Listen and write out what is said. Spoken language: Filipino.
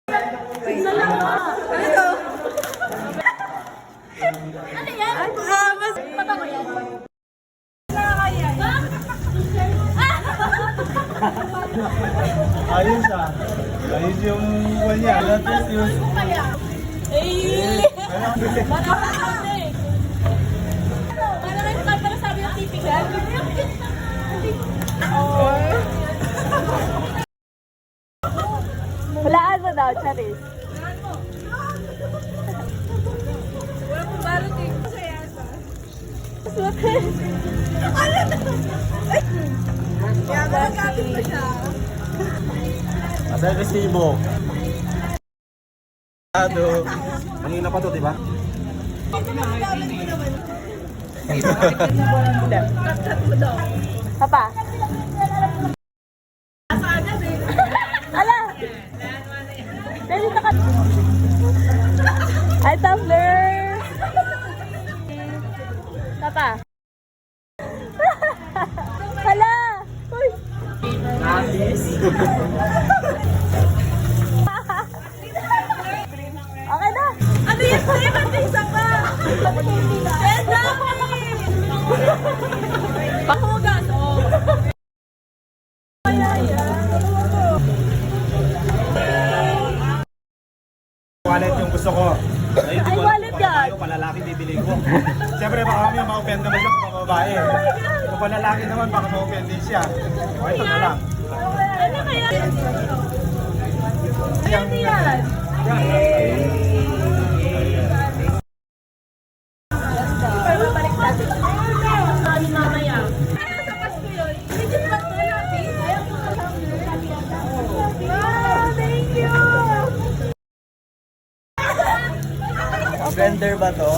Ano yan? Mas pabango yan. Ayos ah. Ayos yung buwan niya. Lapis yun. Parang sabi ng tipik. Hulaan mo daw, Charis. Wala pong balot eh. Masaya sa. Kaya magkakapit mo siya. Asa resibo. Kanina pa to, di ba? Papa. Ala! Dali ka. Ay, tumbler! Papa. Hala! Uy! Okay na! Ano yan? Sa'yo ba't isa pa? Eh, dami! Pahugas, oh. Wallet yung gusto ko. Ay, Ay, wallet yan. Kung palalaki, bibili ko. Siyempre, baka kami ma-offend naman siya kung babae. Kung palalaki naman, baka ma-offend din siya. O, ito na lang. Ano kaya? Ano yan? Pero balik natin. Sabi mamaya. Ayaw sa Pasko yun. Legit ba ito? Ayaw ko sa Wow, thank you! Slender ba to?